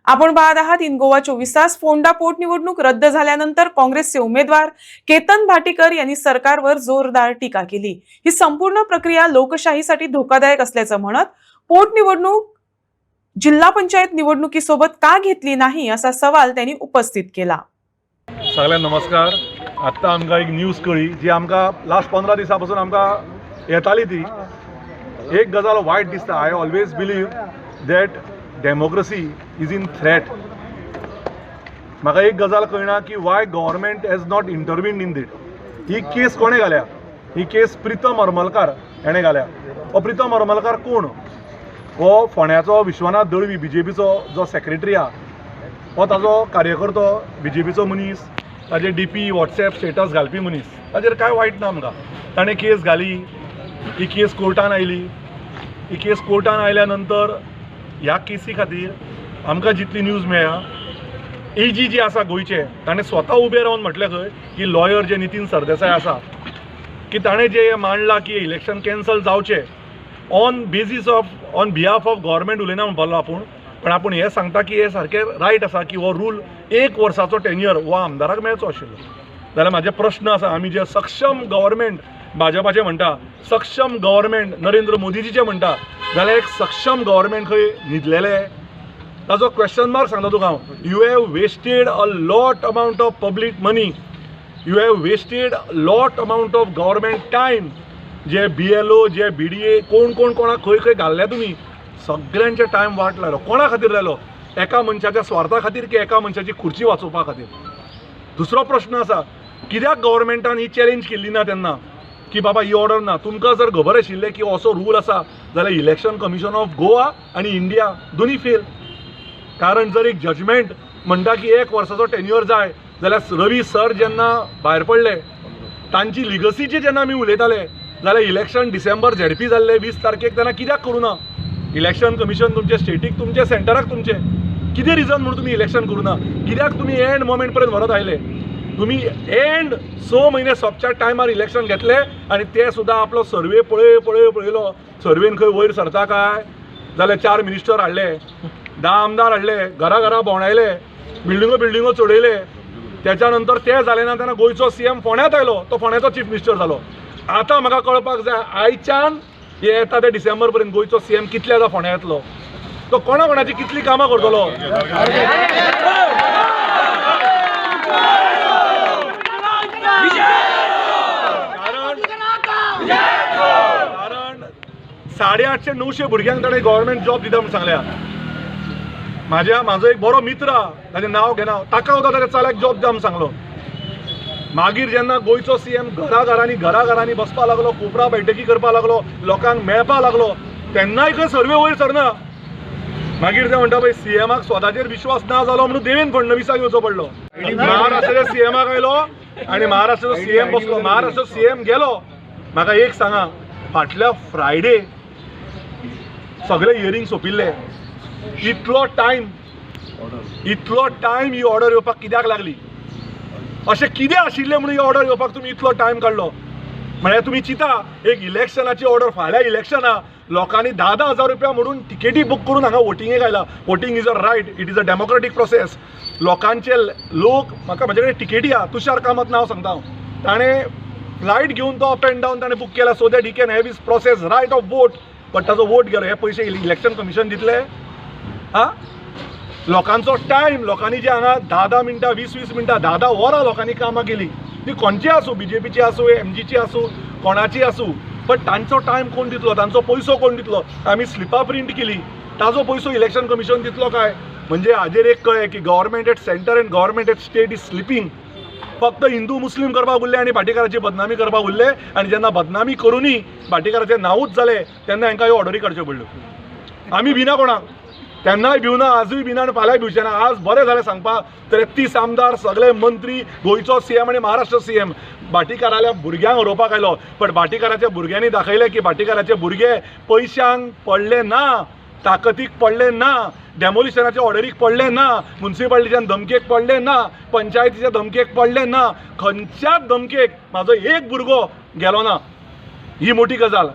आपण पाहत आहात इन गोवा 24 तास। फोंडा पोटनिवडणूक रद्द झाल्यानंतर काँग्रेसचे उमेदवार केतन भाटीकर यांनी सरकारवर जोरदार टीका केली। ही संपूर्ण प्रक्रिया लोकशाहीसाठी धोकादायक असल्याचं म्हणत पोटनिवडणूक जिल्हा पंचायत निवडणुकीसोबत का घेतली नाही असा सवाल त्यांनी उपस्थित केला। सगळ्यांना नमस्कार। आता आमकां एक न्यूज कळी जी आमकां लास्ट 15 दिसांपासून आमकां येताली ती एक गजाल वायट दिसता। I always believe that democracy is in threat. म्हाका एक गजाल कळना की why government has not intervened in that. ही केस कोणे घाल्या? ही केस प्रितम हरमलकार हेणे घाल्या। हो प्रितम हरमलकार कोण? हो फोंड्याचो विश्वनाथ दळवी बीजेपीचो जो सेक्रेटरी आहा, हो ताजो कार्यकर्तो बीजेपीचो मनीस, ताजे डीपी व्हॉट्सएप स्टेटस घालपी मनीस। ताजेर कांय वायट ना आमकां। ताणें केस घाली, ही केस कोर्टान आयली। ही केस कोर्टान आयल्या नंतर ह्या केसी खातीर आमकां जितली न्यूज मेळ्ळा, एजी जी आसा गोंयचे ताणें स्वता उबे रावन म्हटलें खंय की लॉयर जे नितीन सरदेसाय आसा की ताणें जे मांडलां की इलेक्शन कॅन्सल जावचें ऑन बिहाफ ऑफ गव्हर्मेंट उलयना म्हणपालो आपूण, पण आपूण हें सांगता की हें सारकें रायट आसा की हो रूल 1 वर्साचो टेन्युअर हो आमदाराक मेळचो आशिल्लो। जाल्यार म्हाजे प्रश्न आसा, आमी जे सक्षम गव्हर्मेंट भाजपाचें म्हणटा, सक्षम गव्हर्मेंट नरेंद्र मोदीजीचें म्हणटा, जाल्यार एक सक्षम गव्हर्मेंट खंय न्हिदलेलें? ताजो क्वेश्चन मार्क सांगता तुका हांव। You have wasted a lot amount of public money, you have wasted lot amount of government time. जे BLO जे BDA कोणाक खंय खंय घाल्ल्या तुमी, सगळ्यांचे टायम वाट लायलो। कोणा खातीर लायलो? एका मनशाच्या स्वार्था खातीर की एका मनशाची खुर्ची वाचोवपा खातीर? दुसरो प्रश्न आसा, कित्याक गव्हर्मेंटान ही चॅलेंज केल्ली ना तेन्ना की बाबा ही ऑर्डर ना? तुमकां जर खबर आशिल्लें की असो रूल आसा जाल्यार इलेक्शन कमिशन ऑफ गोवा आनी इंडिया दोनी फेल। कारण जर एक जजमेंट म्हणटा की 1 वर्साचो टेन्युअर जाय, जाल्यार रवी सर जेन्ना भायर पडले तांची लिगसीचे जेन्ना आमी उलयताले जाल्यार इलेक्शन डिसेंबर झेडपी जाल्ले 20 तारखेक तेन्ना कित्याक करूं ना? इलेक्शन कमिशन तुमचे स्टेटीक तुमचे सेंटराक तुमचे कितें रिजन म्हणून तुमी इलेक्शन करूं ना? कित्याक तुमी एंड मोमेंट पर्यंत व्हरत आयले? तुमी एंड 6 म्हयने सोंपच्या टायमार इलेक्शन घेतले आनी ते सुद्दां आपलो सर्वे पळयलो। सर्वेन खंय वयर सरता काय? जाल्यार 4 मिनिस्टर हाडले, 10 आमदार हाडले, घरा भोंवडायले, बिल्डिंगो चडयले। त्याच्या नंतर ते जालें ना तेन्ना गोंयचो CM फोंड्यांत आयलो, तो फोंड्याचो चीफ मिनिस्टर जालो। आतां म्हाका कळपाक जाय आयच्यान हे येता ते डिसेंबर पर्यंत गोंयचो CM कितल्यादा फोंड्या येतलो? तो कोणाची कितली कामां करतलो? कारण 850-900 भुरग्यांक ताणें गव्हर्मेंट जॉब दिता म्हणून सांगल्या। म्हाजो एक बरो मित्र आहा, ताचें नांव घेना, ताका सुद्दां ताच्या चल्याक जॉब दिता म्हणून सांगलो। मागीर जेन्ना गोंयचो CM घरा बसपा लागलो, कोपरा बैठकी करपा लागलो, लोकांक मेळपा लागलो, तेन्नाय खंय सर्वे वयर सरना। मागीर ते म्हणटा पळय CMाक स्वताचेर विश्वास ना जालो म्हणून देवेंद्र फडणवीसाक येवचो पडलो। महाराष्ट्राच्या CMाक आयलो आनी महाराष्ट्राचो CM बसलो, महाराष्ट्राचो CM गेलो। म्हाका एक सांगा, फाटल्या फ्रायडे सगळे हियरिंग सोंपिल्ले, इतलो टायम ही ऑर्डर येवपाक कित्याक लागली? अशें कितें आशिल्लें म्हणून ही ऑर्डर येवपाक तुमी इतलो टायम काडलो? म्हळ्यार तुमी चिता एक इलेक्शनाची ऑर्डर, फाल्यां इलेक्शना लोकांनी 10,000 रुपया म्हणून टिकेटी बूक करून हांगा वोटिंगेक आयला। Voting is a right, it is a democratic process. लोकांचे लोक म्हाका म्हजे कडेन टिकेटी आहा, तुषार कामत नांव सांगता हांव, ताणें फ्लायट घेवन तो अप एंड डावन ताणें बूक केला so that he can have his process right of vote. But ताजो वोट गेलो। हे पयशे इलेक्शन कमिशन दितले? लोकांचो टायम, लोकांनी जे हांगा 10 मिनटां 20 मिनटां 10 वरां लोकांनी कामां केली, ती खंयची आसूं, BJPची आसूं, MGची आसूं, कोणाची आसूं, बट तांचो टायम कोण दितलो? तांचो पयसो कोण दितलो? आमी स्लिपां प्रिंट केली, ताजो पयसो इलेक्शन कमिशन दितलो काय? म्हणजे हाजेर एक कळ्ळें की government at centre and government at state is sleeping. फक्त हिंदू मुस्लीम करपाक उरले आनी भाटीकाराची बदनामी करपाक उरले, आनी जेन्ना बदनामी करूनय भाटीकाराचें नांवूच जालें तेन्ना हांकां ह्यो ऑर्डरी काडच्यो पडल्यो। आमी भिना कोणाक? तेन्नाय भिवना, आजूय भिना आनी फाल्यां भिवचे ना। आज बरें जालें सांगपाक, 33 आमदार, सगळे मंत्री, गोंयचो CM आनी महाराष्ट्र CM भाटीकाराल्या भुरग्यांक हरोवपाक आयलो। पण भाटीकाराच्या भुरग्यांनी दाखयलें की भाटीकाराचे भुरगे पयशांक पडले ना, ताकतीक पडले ना, डेमोलिशनाच्या ऑर्डरीक पडले ना, म्युनिसिपालिटीच्या धमकेक पडले ना, पंचायतीच्या धमकेक पडले ना, खंयच्याच धमकेक म्हाजो एक भुरगो गेलो ना। ही मोठी गजाल।